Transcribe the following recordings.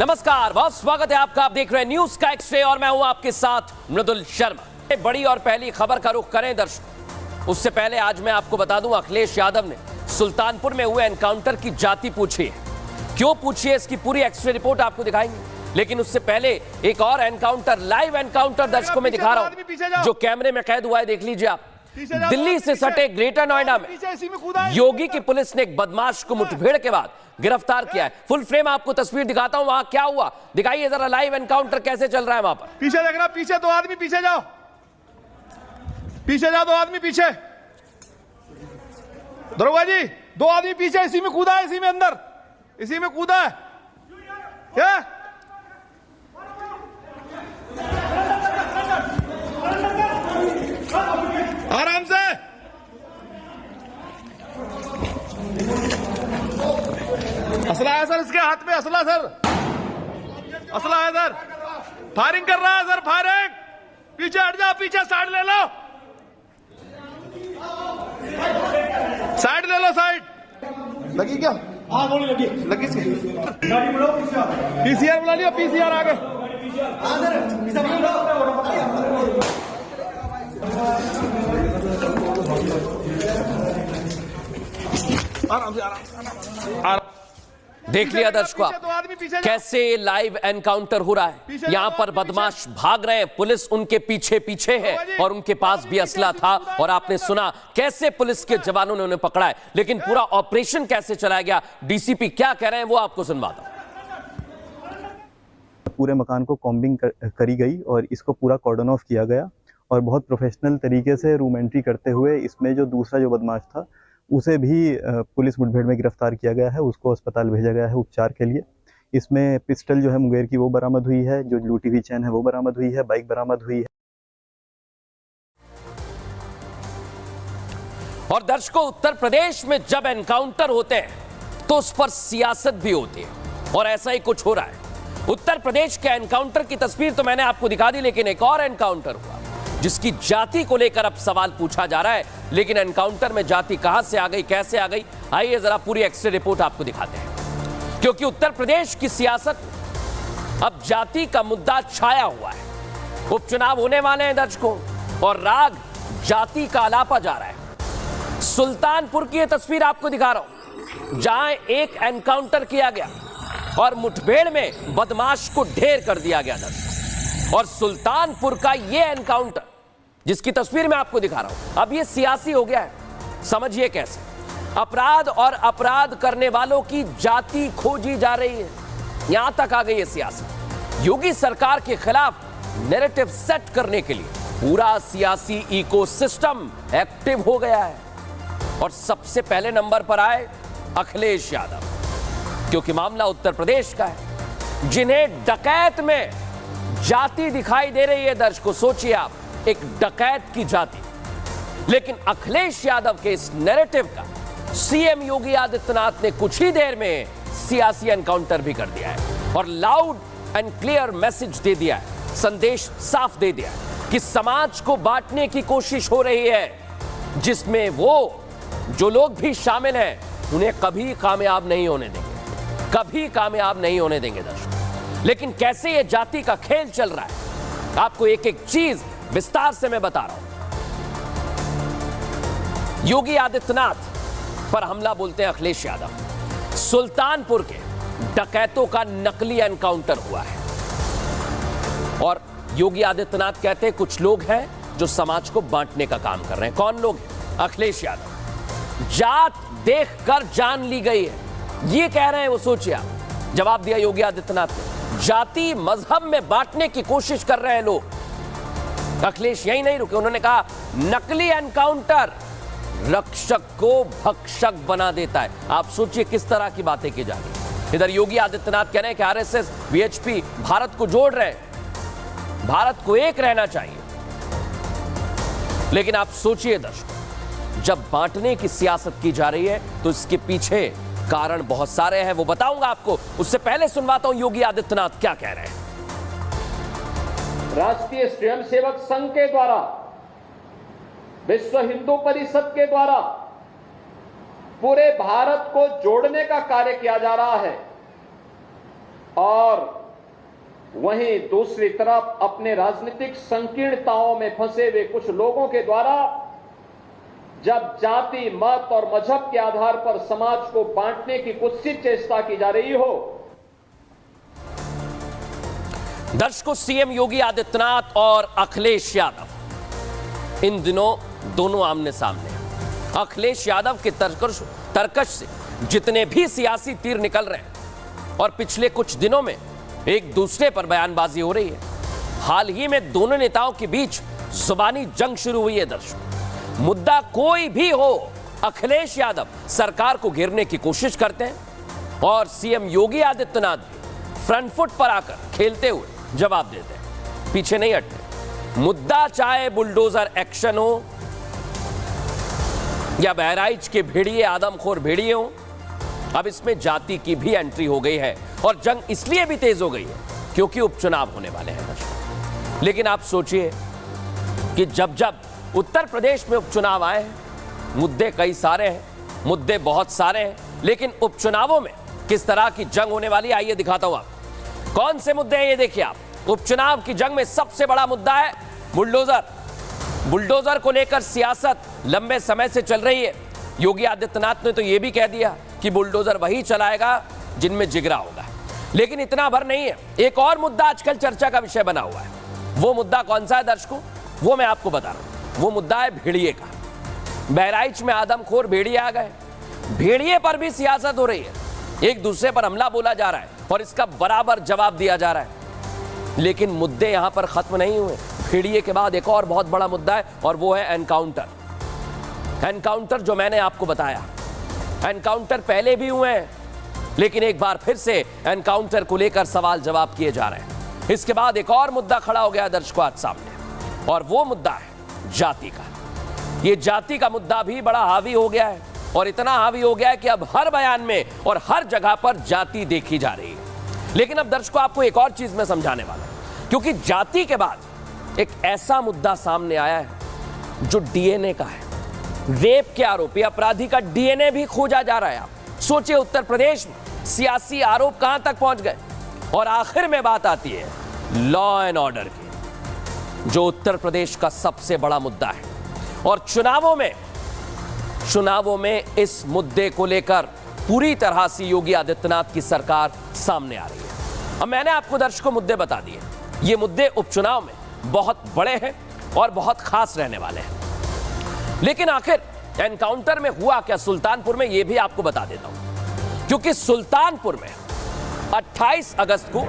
नमस्कार, बहुत स्वागत है आपका। आप देख रहे हैं न्यूज का एक्स-रे और मैं हूं आपके साथ मृदुल शर्मा। बड़ी और पहली खबर का रुख करें दर्शकों। उससे पहले आज मैं आपको बता दूं, अखिलेश यादव ने सुल्तानपुर में हुए एनकाउंटर की जाति पूछी है। क्यों पूछी है, इसकी पूरी एक्स-रे रिपोर्ट आपको दिखाएंगे। लेकिन उससे पहले एक और एनकाउंटर, लाइव एनकाउंटर दर्शकों में दिखा रहा हूं, जो कैमरे में कैद हुआ है। देख लीजिए आप। दिल्ली से सटे ग्रेटर नोएडा में योगी की पुलिस ने एक बदमाश को मुठभेड़ के बाद गिरफ्तार किया है। फुल फ्रेम आपको तस्वीर दिखाता हूं, वहां क्या हुआ दिखाइए जरा। लाइव एनकाउंटर कैसे चल रहा है वहां पर। पीछे देख रहा, पीछे दो आदमी, पीछे जाओ, पीछे जाओ, दो आदमी पीछे। दरोगा जी, दो आदमी पीछे, इसी में कूदा है, इसी में अंदर, इसी में कूदा है। क्या आराम से, असला है सर, इसके हाथ में असला सर, असला है सर, फायरिंग कर रहा है सर, फायरिंग। पीछे हट जाओ, पीछे साइड ले लो, साइड ले लो, साइड लगी क्या? हाँ गोली लगी, लगी इसकी। पीसीआर बुला लिया, पीसीआर आगे। आराम से, आराम। देख लिया दर्शकों कैसे लाइव एनकाउंटर हो रहा है। यहां पर बदमाश भाग रहे हैं, पुलिस उनके पीछे पीछे है और उनके पास भी असला था। और आपने सुना कैसे पुलिस के जवानों ने उन्हें पकड़ा है। लेकिन पूरा ऑपरेशन कैसे चलाया गया, डीसीपी क्या कह रहे हैं वो आपको सुनवाता हूं। पूरे मकान को कॉम्बिंग करी गई और इसको पूरा कॉर्डन ऑफ किया गया और बहुत प्रोफेशनल तरीके से रूम एंट्री करते हुए इसमें जो दूसरा जो बदमाश था उसे भी पुलिस मुठभेड़ में गिरफ्तार किया गया है। उसको अस्पताल भेजा गया है उपचार के लिए। इसमें पिस्टल जो है मुंगेर की वो बरामद हुई है, जो लूटी हुई चैन है वो बरामद हुई है, बाइक बरामद हुई है। और दर्शकों, उत्तर प्रदेश में जब एनकाउंटर होते हैं तो उस पर सियासत भी होती है और ऐसा ही कुछ हो रहा है। उत्तर प्रदेश के एनकाउंटर की तस्वीर तो मैंने आपको दिखा दी, लेकिन एक और एनकाउंटर हुआ जिसकी जाति को लेकर अब सवाल पूछा जा रहा है। लेकिन एनकाउंटर में जाति कहां से आ गई, कैसे आ गई, आइए जरा पूरी एक्स-रे रिपोर्ट आपको दिखाते हैं। क्योंकि उत्तर प्रदेश की सियासत अब जाति का मुद्दा छाया हुआ है। उपचुनाव होने वाले हैं दर्शकों और राग जाति का आलापा जा रहा है। सुल्तानपुर की यह तस्वीर आपको दिखा रहा हूं, जहां एक एनकाउंटर किया गया और मुठभेड़ में बदमाश को ढेर कर दिया गया दर्शकों। और सुल्तानपुर का यह एनकाउंटर जिसकी तस्वीर मैं आपको दिखा रहा हूं, अब यह सियासी हो गया है। समझिए कैसे अपराध और अपराध करने वालों की जाति खोजी जा रही है। यहां तक आ गई है सियासत। योगी सरकार के खिलाफ नैरेटिव सेट करने के लिए पूरा सियासी इकोसिस्टम एक्टिव हो गया है। और सबसे पहले नंबर पर आए अखिलेश यादव, क्योंकि मामला उत्तर प्रदेश का है। जिन्हें डकैत में जाति दिखाई दे रही है दर्शकों, सोचिए आप, एक डकैत की जाति। लेकिन अखिलेश यादव के इस नैरेटिव का सीएम योगी आदित्यनाथ ने कुछ ही देर में सियासी एनकाउंटर भी कर दिया है और लाउड एंड क्लियर मैसेज दे दिया है, संदेश साफ दे दिया है कि समाज को बांटने की कोशिश हो रही है, जिसमें वो जो लोग भी शामिल हैं उन्हें कभी कामयाब नहीं होने देंगे, कभी कामयाब नहीं होने देंगे दर्शकों। लेकिन कैसे ये जाति का खेल चल रहा है, आपको एक एक चीज विस्तार से मैं बता रहा हूं। योगी आदित्यनाथ पर हमला बोलते हैं अखिलेश यादव। सुल्तानपुर के डकैतों का नकली एनकाउंटर हुआ है और योगी आदित्यनाथ कहते हैं कुछ लोग हैं जो समाज को बांटने का काम कर रहे हैं। कौन लोग हैं? अखिलेश यादव। जात देखकर जान ली गई है, ये कह रहे हैं वो। सोचिए आप, जवाब दिया योगी आदित्यनाथ ने, जाति मजहब में बांटने की कोशिश कर रहे हैं लोग। अखिलेश यही नहीं रुके, उन्होंने कहा नकली एनकाउंटर रक्षक को भक्षक बना देता है। आप सोचिए किस तरह की बातें की जा रही है। इधर योगी आदित्यनाथ कह रहे हैं कि आरएसएस, वीएचपी भारत को जोड़ रहे हैं, भारत को एक रहना चाहिए। लेकिन आप सोचिए दर्शकों, जब बांटने की सियासत की जा रही है तो इसके पीछे कारण बहुत सारे हैं, वो बताऊंगा आपको। उससे पहले सुनवाता हूं योगी आदित्यनाथ क्या कह रहे हैं। राष्ट्रीय स्वयंसेवक संघ के द्वारा, विश्व हिंदू परिषद के द्वारा पूरे भारत को जोड़ने का कार्य किया जा रहा है। और वहीं दूसरी तरफ अपने राजनीतिक संकीर्णताओं में फंसे हुए कुछ लोगों के द्वारा जब जाति, मत और मजहब के आधार पर समाज को बांटने की कुत्सित चेष्टा की जा रही हो। दर्शकों, सीएम योगी आदित्यनाथ और अखिलेश यादव इन दिनों दोनों आमने सामने हैं। अखिलेश यादव के तरकश से जितने भी सियासी तीर निकल रहे हैं और पिछले कुछ दिनों में एक दूसरे पर बयानबाजी हो रही है। हाल ही में दोनों नेताओं के बीच जुबानी जंग शुरू हुई है। दर्शकों, मुद्दा कोई भी हो, अखिलेश यादव सरकार को घेरने की कोशिश करते हैं और सीएम योगी आदित्यनाथ भी फ्रंट फुट पर आकर खेलते हुए जवाब देते हैं, पीछे नहीं हटते। मुद्दा चाहे बुलडोजर एक्शन हो या बहराइच के भेड़िए, आदमखोर भेड़िए हो, अब इसमें जाति की भी एंट्री हो गई है और जंग इसलिए भी तेज हो गई है क्योंकि उपचुनाव होने वाले हैं। लेकिन आप सोचिए कि जब जब उत्तर प्रदेश में उपचुनाव आए हैं, मुद्दे कई सारे हैं, मुद्दे बहुत सारे हैं, लेकिन उपचुनावों में किस तरह की जंग होने वाली है, आइए दिखाता हूं आप कौन से मुद्दे हैं। ये देखिए आप, उपचुनाव की जंग में सबसे बड़ा मुद्दा है बुलडोजर। बुलडोजर को लेकर सियासत लंबे समय से चल रही है। योगी आदित्यनाथ ने तो यह भी कह दिया कि बुलडोजर वही चलाएगा जिनमें जिगरा होगा। लेकिन इतना भर नहीं है, एक और मुद्दा आजकल चर्चा का विषय बना हुआ है। वो मुद्दा कौन सा है दर्शकों, वो मैं आपको बता रहा हूं। वो मुद्दा है भेड़िए का। बहराइच में आदमखोर भेड़िए आ गए, भेड़िए पर भी सियासत हो रही है, एक दूसरे पर हमला बोला जा रहा है और इसका बराबर जवाब दिया जा रहा है। लेकिन मुद्दे यहां पर खत्म नहीं हुए। भेड़िए के बाद एक और बहुत बड़ा मुद्दा है और वो है एनकाउंटर। एनकाउंटर जो मैंने आपको बताया, एनकाउंटर पहले भी हुए हैं, लेकिन एक बार फिर से एनकाउंटर को लेकर सवाल जवाब किए जा रहे हैं। इसके बाद एक और मुद्दा खड़ा हो गया दर्शकों आज सामने, और वो मुद्दा है जाति का। ये जाति का मुद्दा भी बड़ा हावी हो गया है और इतना हावी हो गया है कि अब हर बयान में और हर जगह पर जाति देखी जा रही है। लेकिन अब दर्शकों आपको एक और चीज में समझाने वाला हूं, क्योंकि जाति के बाद एक ऐसा मुद्दा सामने आया है जो डीएनए का है। रेप के आरोपी अपराधी का डीएनए भी खोजा जा रहा है। आप सोचिए, उत्तर प्रदेश में सियासी आरोप कहां तक पहुंच गए। और आखिर में बात आती है लॉ एंड ऑर्डर की, जो उत्तर प्रदेश का सबसे बड़ा मुद्दा है। और चुनावों में इस मुद्दे को लेकर पूरी तरह से योगी आदित्यनाथ की सरकार सामने आ रही है। अब मैंने आपको दर्शकों मुद्दे बता दिए। ये मुद्दे उपचुनाव में बहुत बड़े हैं और बहुत खास रहने वाले हैं। लेकिन आखिर एनकाउंटर में हुआ क्या सुल्तानपुर में, यह भी आपको बता देता हूं। क्योंकि सुल्तानपुर में 28 अगस्त को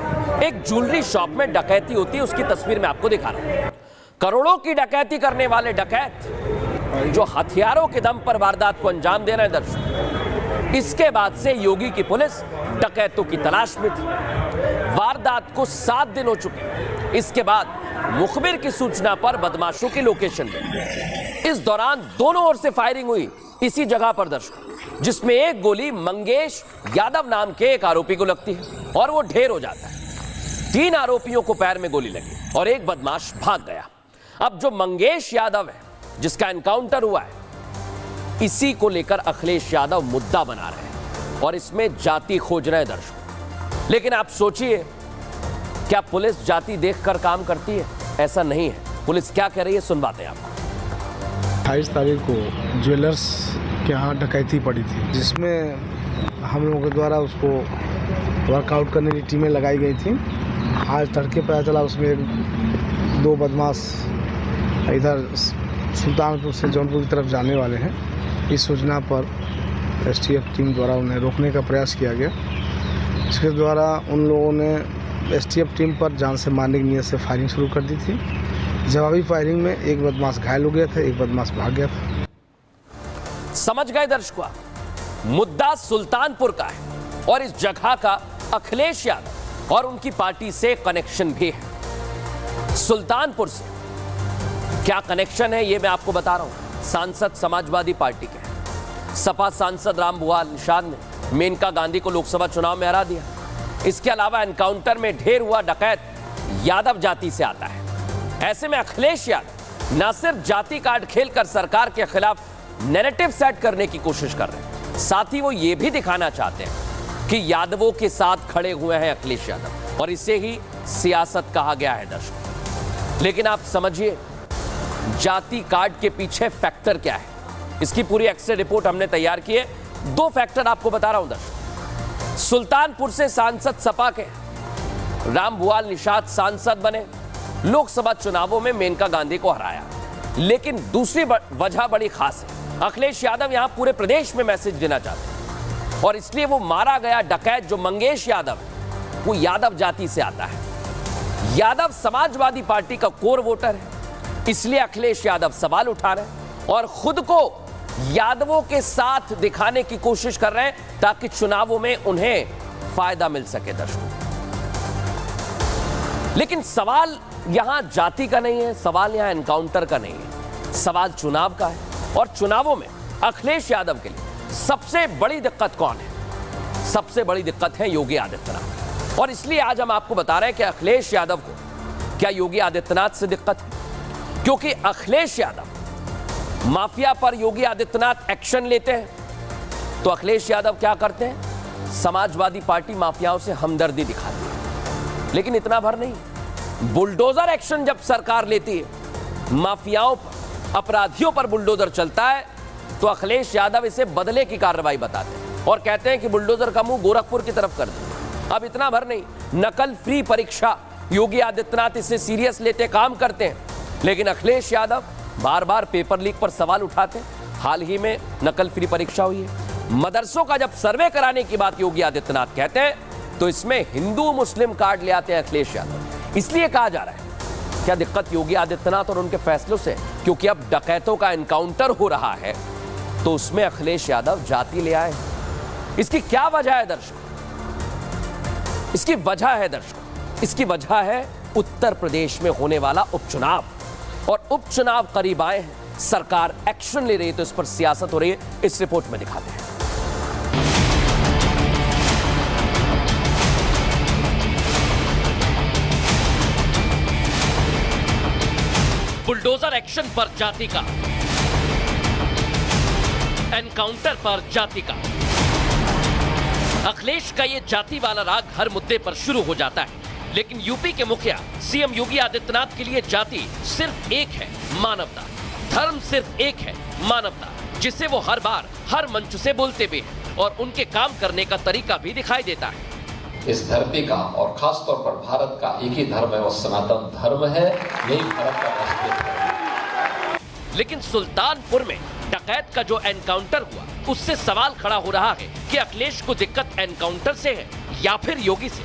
एक ज्वेलरी शॉप में डकैती होती है, उसकी तस्वीर मैं आपको दिखा रहा हूं। करोड़ों की डकैती करने वाले डकैत जो हथियारों के दम पर वारदात को अंजाम दे रहे हैं दर्शक, इसके बाद से योगी की पुलिस डकैतों की तलाश में थी। वारदात को 7 दिन हो चुके। इसके बाद मुखबिर की सूचना पर बदमाशों की लोकेशन में इस दौरान दोनों ओर से फायरिंग हुई इसी जगह पर दर्शक, जिसमें एक गोली मंगेश यादव नाम के एक आरोपी को लगती है और वो ढेर हो जाता है। 3 आरोपियों को पैर में गोली लगी और एक बदमाश भाग गया। अब जो मंगेश यादव है जिसका एनकाउंटर हुआ है, इसी को लेकर अखिलेश यादव मुद्दा बना रहे हैं और इसमें जाति खोज रहे हैं दर्शक। लेकिन आप सोचिए, क्या पुलिस जाति देखकर काम करती है? ऐसा नहीं है। पुलिस क्या कह रही है, सुनवाते हैं आपको। 28 तारीख को ज्वेलर्स के यहाँ डकैती पड़ी थी, जिसमें हम लोगों के द्वारा उसको वर्कआउट करने की टीमें लगाई गई थी। आज तड़के पता चला उसमें 2 बदमाश इधर सुल्तानपुर से जौनपुर की तरफ जाने वाले हैं। इस सूचना पर एसटीएफ टीम द्वारा उन्हें रोकने का प्रयास किया गया। इसके द्वारा उन लोगों ने एसटीएफ टीम पर जान से मारने की नीयत से फायरिंग शुरू कर दी थी। जवाबी फायरिंग में एक बदमाश घायल हो गया था, एक बदमाश भाग गया था। समझ गए दर्शकों, मुद्दा सुल्तानपुर का है और इस जगह का अखिलेश यादव और उनकी पार्टी से कनेक्शन भी है। सुल्तानपुर से क्या कनेक्शन है, यह मैं आपको बता रहा हूं। सांसद समाजवादी पार्टी के सपा सांसद रामभुआल निषाद ने मेनका गांधी को लोकसभा चुनाव में हरा दिया। इसके अलावा एनकाउंटर में ढेर हुआ डकैत यादव जाति से आता है। ऐसे में अखिलेश यादव न सिर्फ जाति कार्ड खेलकर सरकार के खिलाफ नैरेटिव सेट करने की कोशिश कर रहे हैं, साथ ही वो ये भी दिखाना चाहते हैं कि यादवों के साथ खड़े हुए हैं अखिलेश यादव, और इसे ही सियासत कहा गया है दर्शकों। लेकिन आप समझिए, जाति कार्ड के पीछे फैक्टर क्या है, इसकी पूरी एक्सरे रिपोर्ट हमने तैयार की है। 2 फैक्टर आपको बता रहा हूं दर्शकों। सुल्तानपुर से सांसद सपा के रामभुआल निषाद सांसद बने, लोकसभा चुनावों में मेनका गांधी को हराया। लेकिन दूसरी वजह बड़ी खास है, अखिलेश यादव यहां पूरे प्रदेश में मैसेज देना चाहते हैं, और इसलिए वो मारा गया डकैत जो मंगेश यादव है, वो यादव जाति से आता है। यादव समाजवादी पार्टी का कोर वोटर है, इसलिए अखिलेश यादव सवाल उठा रहे हैं और खुद को यादवों के साथ दिखाने की कोशिश कर रहे हैं ताकि चुनावों में उन्हें फायदा मिल सके दर्शकों। लेकिन सवाल यहां जाति का नहीं है, सवाल यहां एनकाउंटर का नहीं है, सवाल चुनाव का है। और चुनावों में अखिलेश यादव के लिए सबसे बड़ी दिक्कत कौन है? सबसे बड़ी दिक्कत है योगी आदित्यनाथ। और इसलिए आज हम आपको बता रहे हैं कि अखिलेश यादव को क्या योगी आदित्यनाथ से दिक्कत है, क्योंकि अखिलेश यादव माफिया पर योगी आदित्यनाथ एक्शन लेते हैं, तो अखिलेश यादव क्या करते हैं? समाजवादी पार्टी माफियाओं से हमदर्दी दिखाती है। लेकिन इतना भर नहीं, बुलडोजर एक्शन जब सरकार लेती है, माफियाओं पर, अपराधियों पर बुलडोजर चलता है, तो अखिलेश यादव इसे बदले की कार्रवाई बताते हैं और कहते हैं कि बुलडोजर का मुंह गोरखपुर की तरफ कर दो। अब इतना भर नहीं, नकल फ्री परीक्षा, योगी आदित्यनाथ इसे सीरियस लेते काम करते हैं, लेकिन अखिलेश यादव बार बार पेपर लीक पर सवाल उठाते हैं। हाल ही में नकल फ्री परीक्षा हुई है, मदरसों का जब सर्वे कराने की बात योगी आदित्यनाथ कहते हैं, तो इसमें हिंदू मुस्लिम कार्ड ले आते हैं अखिलेश यादव। इसलिए कहा जा रहा है, क्या दिक्कत योगी आदित्यनाथ और उनके फैसलों से? क्योंकि अब डकैतों का एनकाउंटर हो रहा है, तो उसमें अखिलेश यादव जाति ले आए। इसकी क्या वजह है दर्शकों? इसकी वजह है उत्तर प्रदेश में होने वाला उपचुनाव, और उपचुनाव करीब आए हैं, सरकार एक्शन ले रही है, तो इस पर सियासत हो रही है। इस रिपोर्ट में दिखाते हैं। बुलडोजर एक्शन पर जाति का, एनकाउंटर पर जाति का। अखिलेश का ये जाति वाला राग हर मुद्दे पर शुरू हो जाता है, लेकिन यूपी के मुखिया सीएम योगी आदित्यनाथ के लिए जाति सिर्फ एक है, मानवता। धर्म सिर्फ एक है, मानवता, जिसे वो हर बार हर मंच से बोलते भी हैं और उनके काम करने का तरीका भी दिखाई देता है। इस धरती का और खासतौर पर भारत का एक ही धर्म है, वो सनातन धर्म है, यही भारत का राष्ट्रीय धर्म है। लेकिन सुल्तानपुर में डकैत का जो एनकाउंटर हुआ, उससे सवाल खड़ा हो रहा है कि अखिलेश को दिक्कत एनकाउंटर से है या फिर योगी से,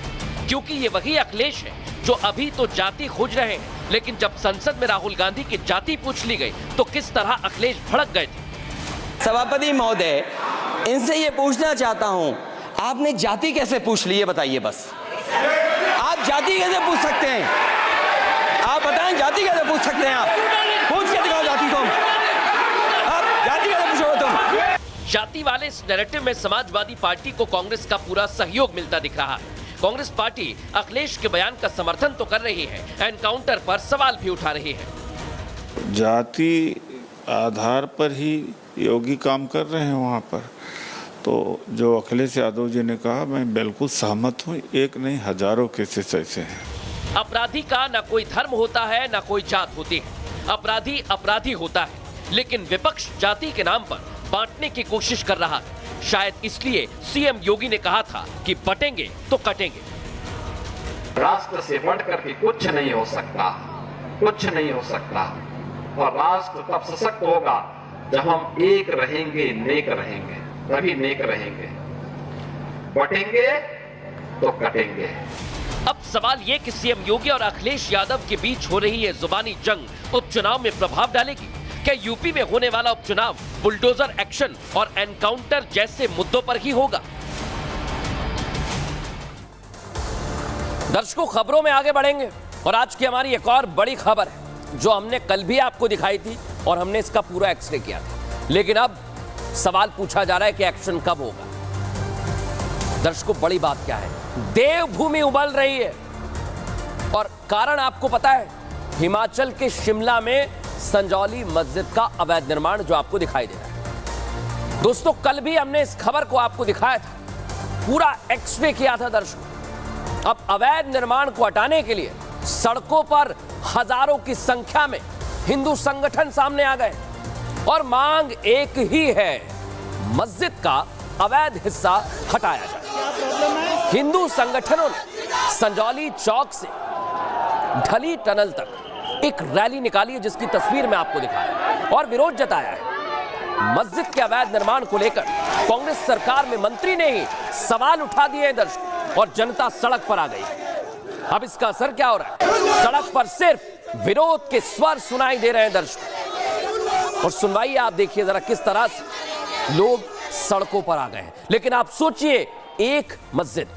क्योंकि ये वही अखिलेश है जो अभी तो जाति खोज रहे हैं, लेकिन जब संसद में राहुल गांधी की जाति पूछ ली गई तो किस तरह अखिलेश भड़क गए थे। सभापति महोदय, इनसे ये पूछना चाहता हूं, आपने जाति कैसे पूछ ली, ये बताइए बस। आप जाति कैसे पूछ सकते हैं? आप बताएं, जाति कैसे पूछ सकते हैं? आप पूछ के दिखाओ जाति तुम। आप जाति कैसे पूछोगे तुम? जाति वाले इस नैरेटिव में समाजवादी पार्टी को कांग्रेस का पूरा सहयोग मिलता दिख रहा है। कांग्रेस पार्टी अखिलेश के बयान का समर्थन तो कर रही है, एनकाउंटर पर सवाल भी उठा रही है। जाति आधार पर ही योगी काम कर रहे हैं वहाँ पर, तो जो अखिलेश यादव जी ने कहा, मैं बिल्कुल सहमत हूँ। एक नहीं, हजारों केसेस ऐसे हैं। अपराधी का न कोई धर्म होता है, न कोई जात होती है। अपराधी अपराधी होता है, लेकिन विपक्ष जाति के नाम पर बांटने की कोशिश कर रहा है। शायद इसलिए सीएम योगी ने कहा था कि बटेंगे तो कटेंगे। राष्ट्र से बढ़कर के कुछ नहीं हो सकता, कुछ नहीं हो सकता। और राष्ट्र तब सशक्त होगा जब हम एक रहेंगे, नेक रहेंगे, तभी नेक रहेंगे। बटेंगे तो कटेंगे। अब सवाल ये कि सीएम योगी और अखिलेश यादव के बीच हो रही है जुबानी जंग उपचुनाव में प्रभाव डालेगी? क्या यूपी में होने वाला उपचुनाव बुलडोजर एक्शन और एनकाउंटर जैसे मुद्दों पर ही होगा? दर्शकों, खबरों में आगे बढ़ेंगे और आज की हमारी एक और बड़ी खबर है जो हमने कल भी आपको दिखाई थी और हमने इसका पूरा एक्सरे किया था। लेकिन अब सवाल पूछा जा रहा है कि एक्शन कब होगा। दर्शकों, बड़ी बात क्या है? देवभूमि उबल रही है और कारण आपको पता है, हिमाचल के शिमला में संजौली मस्जिद का अवैध निर्माण जो आपको दिखाई दे रहा है। दोस्तों, कल भी हमने इस खबर को आपको दिखाया था पूरा एक्सरे किया था दर्शकों। अब अवैध निर्माण को हटाने के लिए सड़कों पर हजारों की संख्या में हिंदू संगठन सामने आ गए और मांग एक ही है, मस्जिद का अवैध हिस्सा हटाया जाए। हिंदू संगठनों ने संजौली चौक से ढली टनल तक एक रैली निकाली है, जिसकी तस्वीर मैं आपको दिखाया और विरोध जताया है। मस्जिद के अवैध निर्माण को लेकर कांग्रेस सरकार में मंत्री ने ही सवाल उठा दिए हैं दर्शकों, और जनता सड़क पर आ गई। अब इसका असर क्या हो रहा है? सड़क पर सिर्फ विरोध के स्वर सुनाई दे रहे हैं दर्शकों, और सुनवाइए आप देखिए जरा किस तरह से लोग सड़कों पर आ गए हैं। लेकिन आप सोचिए, एक मस्जिद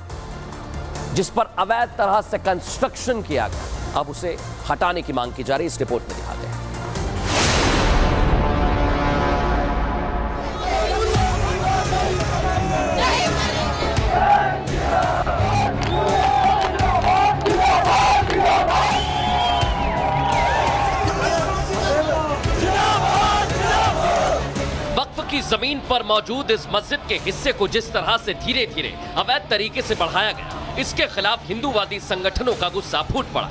जिस पर अवैध तरह से कंस्ट्रक्शन किया गया, अब उसे हटाने की मांग की जा रही है। इस रिपोर्ट में दिखाते हैं। की जमीन पर मौजूद इस मस्जिद के हिस्से को जिस तरह से धीरे धीरे अवैध तरीके से बढ़ाया गया, इसके खिलाफ हिंदूवादी संगठनों का गुस्सा फूट पड़ा।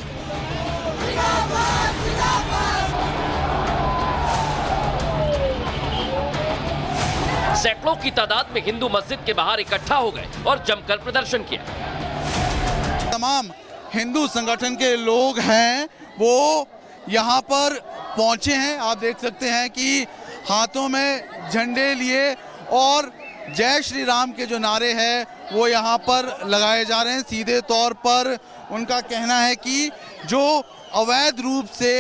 सैकड़ों की तादाद में हिंदू मस्जिद के बाहर इकट्ठा हो गए और जमकर प्रदर्शन किया। तमाम हिंदू संगठन के लोग हैं वो यहाँ पर पहुंचे हैं। आप देख सकते हैं कि हाथों में झंडे लिए और जय श्री राम के जो नारे हैं वो यहाँ पर लगाए जा रहे हैं। सीधे तौर पर उनका कहना है कि जो अवैध रूप से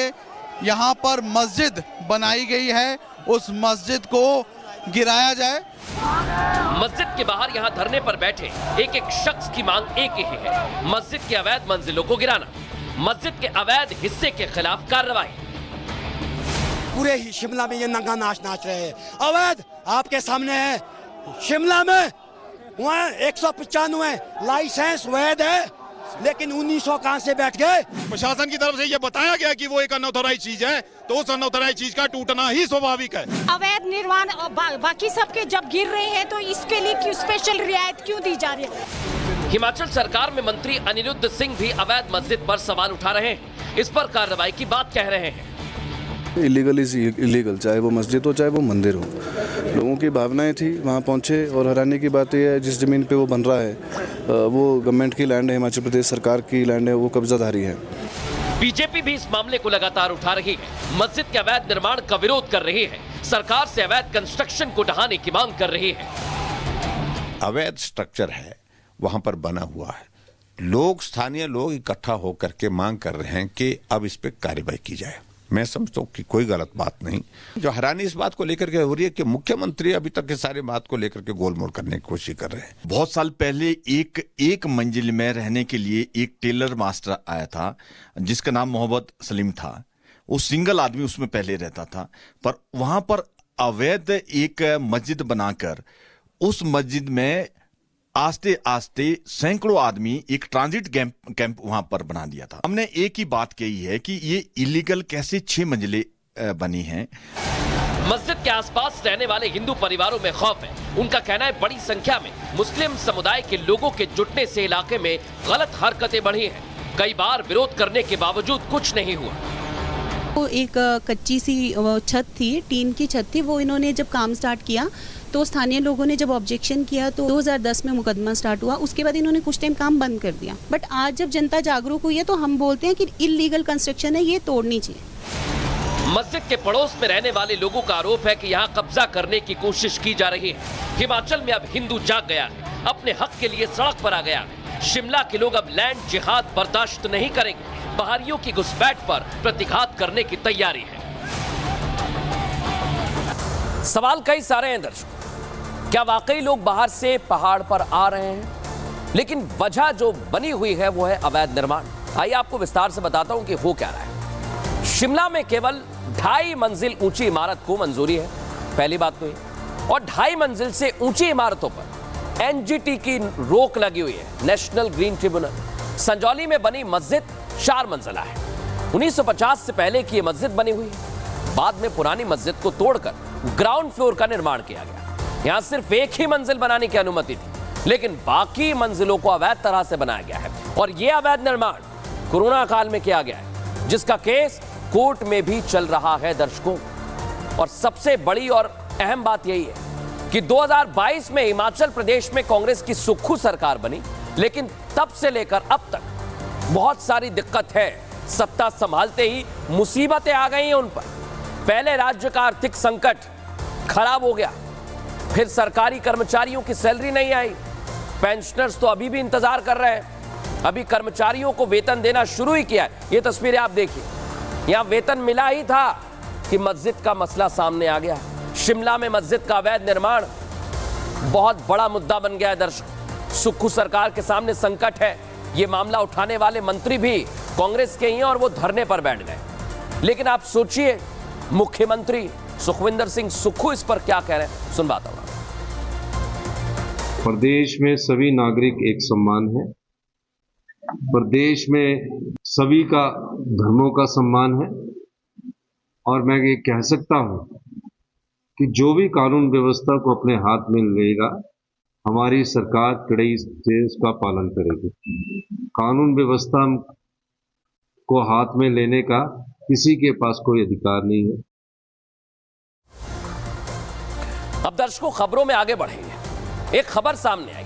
यहाँ पर मस्जिद बनाई गई है उस मस्जिद को गिराया जाए। मस्जिद के बाहर यहाँ धरने पर बैठे एक एक शख्स की मांग एक ही है, मस्जिद के अवैध मंजिलों को गिराना, मस्जिद के अवैध हिस्से के खिलाफ कार्रवाई। पूरे ही शिमला में ये नंगा नाच नाच रहे हैं, अवैध आपके सामने है। शिमला में वहाँ 195 लाइसेंस वैध है, लेकिन 1900 कहां से बैठ गए? प्रशासन की तरफ से ये बताया गया कि वो एक अनऑथराइज्ड चीज है, तो उस अनऑथराइज्ड चीज का टूटना ही स्वाभाविक है। अवैध निर्माण बाकी सबके जब गिर रहे हैं तो इसके लिए क्यों स्पेशल रियायत क्यों दी जा रही है? हिमाचल सरकार में मंत्री अनिरुद्ध सिंह भी अवैध मस्जिद पर सवाल उठा रहे हैं, इस पर कार्रवाई की बात कह रहे हैं। इलीगल इज इलीगल, चाहे वो मस्जिद हो चाहे वो मंदिर हो। लोगों की भावनाएं थी, वहाँ पहुँचे और हैरानी की बात यह है जिस ज़मीन पे वो बन रहा है वो गवर्नमेंट की लैंड है, हिमाचल प्रदेश सरकार की लैंड है, वो कब्जाधारी है। बीजेपी भी इस मामले को लगातार उठा रही है, मस्जिद के अवैध निर्माण का विरोध कर रही है, सरकार से अवैध कंस्ट्रक्शन को ढहाने की मांग कर रही है। अवैध स्ट्रक्चर है वहाँ पर बना हुआ है, लोग स्थानीय लोग इकट्ठा होकर के मांग कर रहे हैं कि अब इस पे कार्रवाई की जाए। मैं समझता हूँ कि कोई गलत बात नहीं। जो हैरानी इस बात को लेकर के हो रही है कि मुख्यमंत्री अभी तक के सारे बात को लेकर के गोलमोल करने की कोशिश कर रहे हैं। बहुत साल पहले एक मंजिल में रहने के लिए एक टेलर मास्टर आया था जिसका नाम मोहम्मद सलीम था। वो सिंगल आदमी उसमें पहले रहता था, पर वहां पर अवैध एक मस्जिद बनाकर उस मस्जिद में आस्ते आस्ते सैकड़ों आदमी एक ट्रांजिट कैंप वहां पर बना दिया था। हमने एक ही बात कही है कि ये इलीगल कैसे 6 मंजिलें बनी हैं। मस्जिद के आसपास रहने वाले हिंदू परिवारों में खौफ है। उनका कहना है बड़ी संख्या में मुस्लिम समुदाय के लोगों के जुटने से इलाके में गलत हरकतें बढ़ी हैं। कई बार विरोध करने के बावजूद कुछ नहीं हुआ। वो एक कच्ची सी छत थी, टीन की छत थी, वो इन्होंने जब काम स्टार्ट किया तो स्थानीय लोगों ने जब ऑब्जेक्शन किया तो 2010 में मुकदमा स्टार्ट हुआ। उसके बाद इन्होंने कुछ टाइम काम बंद कर दिया। बट आज जब जनता जागरूक हुई है तो हम बोलते हैं कि इल्लीगल कंस्ट्रक्शन है, ये तोड़नी चाहिए। मस्जिद के पड़ोस में रहने वाले लोगों का आरोप है कि यहाँ कब्जा करने की कोशिश की जा रही है। हिमाचल में अब हिंदू जाग गया है, अपने हक के लिए सड़क पर आ गया है। शिमला के लोग अब लैंड जिहाद बर्दाश्त नहीं करेंगे। बाहरियों की घुसपैठ पर प्रतिघात करने की तैयारी है। सवाल कई सारे हैं दर्शकों, क्या वाकई लोग बाहर से पहाड़ पर आ रहे हैं? लेकिन वजह जो बनी हुई है वो है अवैध निर्माण। आइए आपको विस्तार से बताता हूं कि हो क्या रहा है। शिमला में केवल 2.5 मंजिल ऊंची इमारत को मंजूरी है, पहली बात तो ये, और 2.5 मंजिल से ऊंची इमारतों पर एनजीटी की रोक लगी हुई है, नेशनल ग्रीन ट्रिब्यूनल। संजौली में बनी मस्जिद 4 मंजिला है। 1950 से पहले की यह मस्जिद बनी हुई है। बाद में पुरानी मस्जिद को तोड़कर ग्राउंड फ्लोर का निर्माण किया गया। यहां सिर्फ एक ही मंजिल बनाने की अनुमति थी, लेकिन बाकी मंजिलों को अवैध तरह से बनाया गया है और यह अवैध निर्माण कोरोना काल में किया गया है, जिसका केस कोर्ट में भी चल रहा है दर्शकों। और सबसे बड़ी और अहम बात यही है कि 2022 में हिमाचल प्रदेश में कांग्रेस की सुक्खू सरकार बनी, लेकिन तब से लेकर अब तक बहुत सारी दिक्कत है। सत्ता संभालते ही मुसीबतें आ गई हैं उन पर। पहले राज्य का आर्थिक संकट खराब हो गया, फिर सरकारी कर्मचारियों की सैलरी नहीं आई, पेंशनर्स तो अभी भी इंतजार कर रहे हैं। अभी कर्मचारियों को वेतन देना शुरू ही किया है। ये तस्वीरें आप देखिए, यहां वेतन मिला ही था कि मस्जिद का मसला सामने आ गया। शिमला में मस्जिद का अवैध निर्माण बहुत बड़ा मुद्दा बन गया है दर्शक। सुक्खू सरकार के सामने संकट है। ये मामला उठाने वाले मंत्री भी कांग्रेस के ही हैं और वो धरने पर बैठ गए। लेकिन आप सोचिए, मुख्यमंत्री सुखविंदर सिंह सुक्खू इस पर क्या कह रहे हैं, सुनवाता हूं। प्रदेश में सभी नागरिक एक सम्मान है। प्रदेश में सभी का धर्मों का सम्मान है और मैं ये कह सकता हूं कि जो भी कानून व्यवस्था को अपने हाथ में लेगा, हमारी सरकार कड़ाई से उसका पालन करेगी। कानून व्यवस्था को हाथ में लेने का किसी के पास कोई अधिकार नहीं है। अब दर्शकों खबरों में आगे बढ़ेंगे। एक खबर सामने आई,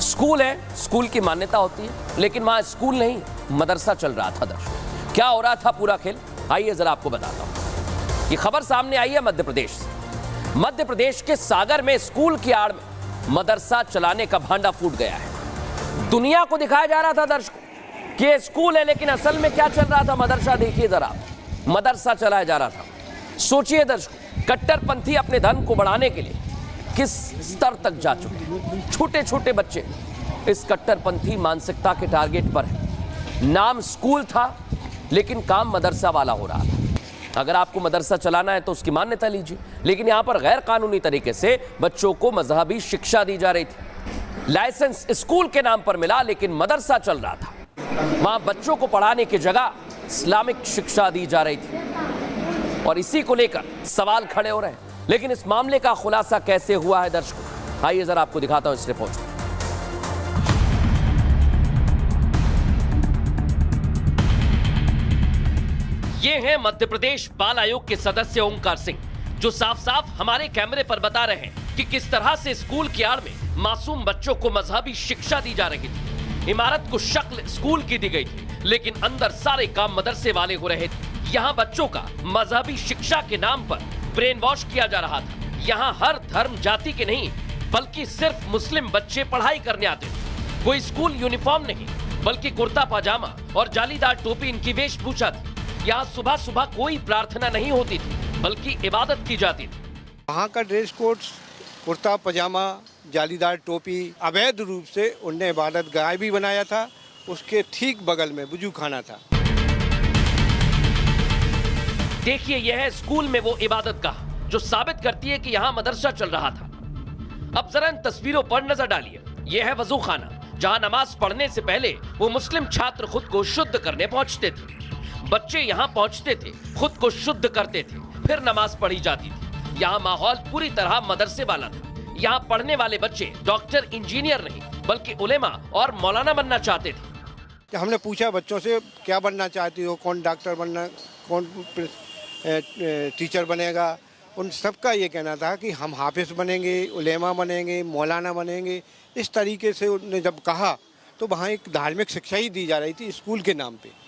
स्कूल है, स्कूल की मान्यता होती है, लेकिन वहां स्कूल नहीं मदरसा चल रहा था दर्शकों। क्या हो रहा था पूरा खेल, आइए जरा आपको बताता हूं। ये खबर सामने आई है मध्य प्रदेश से। मध्य प्रदेश के सागर में स्कूल की आड़ में मदरसा चलाने का भांडा फूट गया है। दुनिया को दिखाया जा रहा था दर्शकों कि ये स्कूल है, लेकिन असल में क्या चल रहा था, मदरसा। देखिए जरा, मदरसा चलाया जा रहा था। सोचिए दर्शकों, कट्टरपंथी अपने धन को बढ़ाने के लिए किस स्तर तक जा चुके हैं। छोटे छोटे बच्चे इस कट्टरपंथी मानसिकता के टारगेट पर है। नाम स्कूल था, लेकिन काम मदरसा वाला हो रहा था। अगर आपको मदरसा चलाना है तो उसकी मान्यता लीजिए, लेकिन यहां पर गैर कानूनी तरीके से बच्चों को मजहबी शिक्षा दी जा रही थी। लाइसेंस स्कूल के नाम पर मिला, लेकिन मदरसा चल रहा था। वहां बच्चों को पढ़ाने की जगह इस्लामिक शिक्षा दी जा रही थी और इसी को लेकर सवाल खड़े हो रहे हैं। लेकिन इस मामले का खुलासा कैसे हुआ है दर्शकों, आइए जरा आपको दिखाता हूं इस रिपोर्ट में। ये हैं मध्य प्रदेश बाल आयोग के सदस्य ओमकार सिंह, जो साफ साफ हमारे कैमरे पर बता रहे हैं कि किस तरह से स्कूल की आड़ में मासूम बच्चों को मजहबी शिक्षा दी जा रही थी। इमारत को शक्ल स्कूल की दी गई थी, लेकिन अंदर सारे काम मदरसे वाले हो रहे थे। यहाँ बच्चों का मजहबी शिक्षा के नाम पर ब्रेन वॉश किया जा रहा था। यहाँ हर धर्म जाति के नहीं, बल्कि सिर्फ मुस्लिम बच्चे पढ़ाई करने आते थे। कोई स्कूल यूनिफॉर्म नहीं, बल्कि कुर्ता पाजामा और जालीदार टोपी इनकी वेशभूषा थी। यहाँ सुबह सुबह कोई प्रार्थना नहीं होती थी, बल्कि इबादत की जाती थी। वहाँ का ड्रेस कोड कुर्ता पजामा, जालीदार टोपी, अवैध रूप से उनने इबादत गाह भी बनाया था। उसके ठीक बगल में वजू खाना था। देखिए, यह है स्कूल में वो इबादत गाह जो साबित करती है कि यहाँ मदरसा चल रहा था। अब जरा इन तस्वीरों पर नजर डालिए। यह है वजू खाना, जहाँ नमाज पढ़ने से पहले वो मुस्लिम छात्र खुद को शुद्ध करने पहुंचते थे। बच्चे यहाँ पहुंचते थे, खुद को शुद्ध करते थे, फिर नमाज पढ़ी जाती थी। यहाँ माहौल पूरी तरह मदरसे वाला था। यहाँ पढ़ने वाले बच्चे डॉक्टर इंजीनियर नहीं, बल्कि उलेमा और मौलाना बनना चाहते थे। हमने पूछा बच्चों से, क्या बनना चाहती हो, कौन डॉक्टर बनना, कौन टीचर बनेगा। उन सबका ये कहना था कि हम हाफिज बनेंगे, उलेमा बनेंगे, मौलाना बनेंगे। इस तरीके से उन्होंने जब कहा तो वहाँ एक धार्मिक शिक्षा ही दी जा रही थी स्कूल के नाम पे।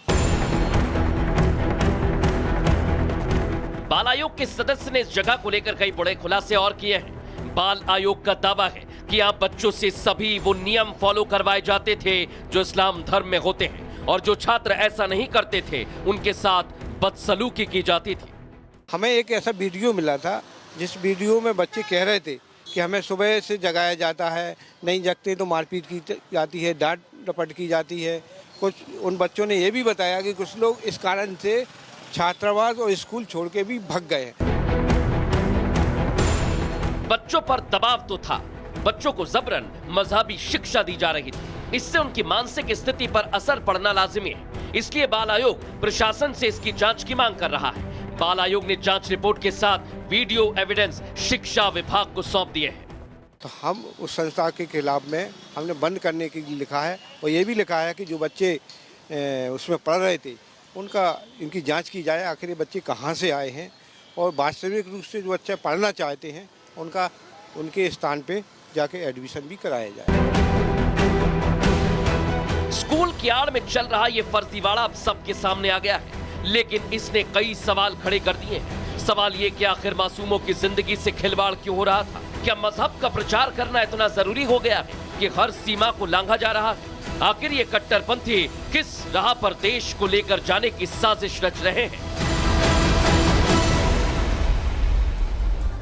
बाल आयोग के सदस्य ने इस जगह को लेकर कई बड़े खुलासे और किए हैं। बाल आयोग का दावा है कि यहाँ बच्चों से सभी वो नियम फॉलो करवाए जाते थे जो इस्लाम धर्म में होते हैं, और जो छात्र ऐसा नहीं करते थे उनके साथ बदसलूकी की जाती थी। हमें एक ऐसा वीडियो मिला था जिस वीडियो में बच्चे कह रहे थे कि हमें सुबह से जगाया जाता है, नहीं जगते तो मारपीट की जाती है, डांट डपट की जाती है। कुछ उन बच्चों ने ये भी बताया कि कुछ लोग इस कारण से छात्रावास और स्कूल छोड़ के भी भाग गए। बच्चों पर दबाव तो था, बच्चों को जबरन मजहबी शिक्षा दी जा रही थी। इससे उनकी मानसिक स्थिति पर असर पड़ना लाजिमी है। इसलिए बाल आयोग प्रशासन से इसकी जांच की मांग कर रहा है। बाल आयोग ने जांच रिपोर्ट के साथ वीडियो एविडेंस शिक्षा विभाग को सौंप दिए हैं। तो हम उस संस्था के खिलाफ में हमने बंद करने के लिए लिखा है और ये भी लिखा है कि जो बच्चे उसमें पढ़ रहे थे इनकी जांच की जाए, आखिर ये बच्चे कहाँ से आए हैं और वास्तविक रूप से जो बच्चे पढ़ना चाहते हैं उनके स्थान पे जाके एडमिशन भी कराया जाए। स्कूल की आड़ में चल रहा ये फर्जीवाड़ा अब सबके सामने आ गया है, लेकिन इसने कई सवाल खड़े कर दिए हैं। सवाल ये कि आखिर मासूमों की जिंदगी से खिलवाड़ क्यों हो रहा था? क्या मजहब का प्रचार करना इतना जरूरी हो गया है कि हर सीमा को लांघा जा रहा है? आखिर ये कट्टरपंथी किस राह पर देश को लेकर जाने की साजिश रच रहे हैं?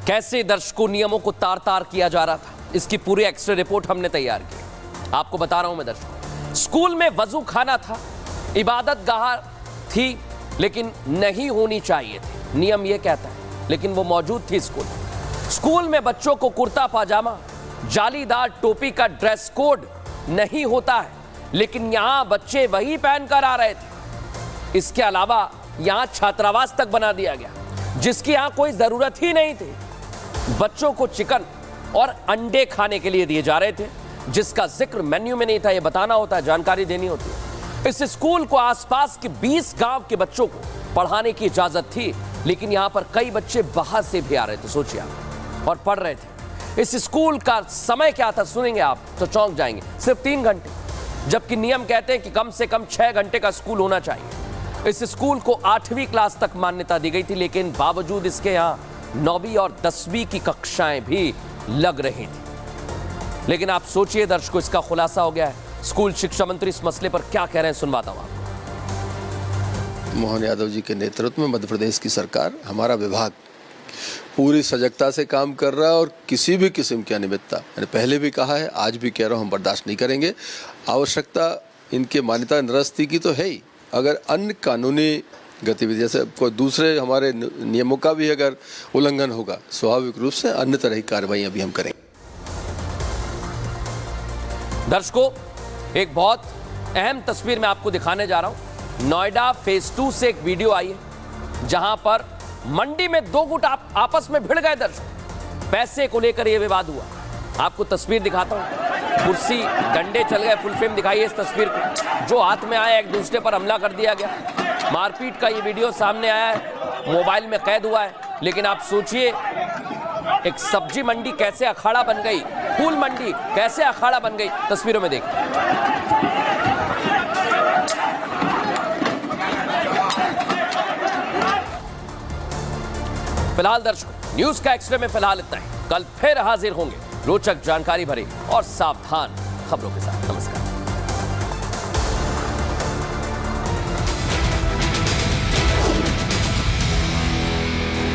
कैसे दर्शकों नियमों को तार तार किया जा रहा था, इसकी पूरी एक्स्ट्रा रिपोर्ट हमने तैयार की। आपको बता रहा हूं मैं दर्शकों, स्कूल में वजू खाना था, इबादत गाह थी, लेकिन नहीं होनी चाहिए थी, नियम यह कहता है, लेकिन वो मौजूद थी स्कूल में बच्चों को कुर्ता पाजामा, जालीदार टोपी का ड्रेस कोड नहीं होता है, लेकिन यहां बच्चे वही पहनकर आ रहे थे। इसके अलावा यहां छात्रावास तक बना दिया गया, जिसकी यहां कोई जरूरत ही नहीं थी। बच्चों को चिकन और अंडे खाने के लिए दिए जा रहे थे, जिसका जिक्र मेन्यू में नहीं था। यह बताना होता है, जानकारी देनी होती है। इस स्कूल को आसपास के 20 गांव के बच्चों को पढ़ाने की इजाजत थी, लेकिन यहां पर कई बच्चे बाहर से भी आ रहे थे, सोचिए आप, और पढ़ रहे थे। इस स्कूल का समय क्या था सुनेंगे आप तो चौंक जाएंगे, सिर्फ 3 घंटे, जबकि नियम कहते हैं कि कम से कम 6 घंटे का स्कूल होना चाहिए। इस स्कूल को 8वीं क्लास तक मान्यता दी गई थी, लेकिन बावजूद इसके यहाँ 9वीं और 10वीं की कक्षाएं भी लग रही थी। लेकिन आप सोचिए दर्शकों, इसका खुलासा हो गया है। स्कूल शिक्षा मंत्री इस मसले पर क्या कह रहे हैं, सुनवाता हूं आपको। मोहन यादव जी के नेतृत्व में मध्य प्रदेश की सरकार, हमारा विभाग पूरी सजगता से काम कर रहा है और किसी भी किस्म की अनियमितता, मैंने पहले भी कहा है, आज भी कह रहा हूँ, हम बर्दाश्त नहीं करेंगे। आवश्यकता इनके मान्यता निरस्ती की तो है ही, अगर अन्य कानूनी गतिविधि जैसे कोई दूसरे हमारे नियमों का भी अगर उल्लंघन होगा, स्वाभाविक रूप से अन्य तरह की कार्रवाई भी हम करेंगे। दर्शकों, एक बहुत अहम तस्वीर मैं आपको दिखाने जा रहा हूं। नोएडा फेज 2 से एक वीडियो आई है, जहां पर मंडी में 2 गुट आपस में भिड़ गए। दर्शकों, पैसे को लेकर यह विवाद हुआ। आपको तस्वीर दिखाता हूं, कुर्सी डंडे चल गए। फुल फ्रेम दिखाइए इस तस्वीर को। जो हाथ में आया, एक दूसरे पर हमला कर दिया गया। मारपीट का ये वीडियो सामने आया है, मोबाइल में कैद हुआ है। लेकिन आप सोचिए, एक सब्जी मंडी कैसे अखाड़ा बन गई, फूल मंडी कैसे अखाड़ा बन गई, तस्वीरों में देखिए। फिलहाल दर्शकों, न्यूज का एक्सरे में फिलहाल इतना ही। कल फिर हाजिर होंगे रोचक जानकारी भरी और सावधान खबरों के साथ। नमस्कार।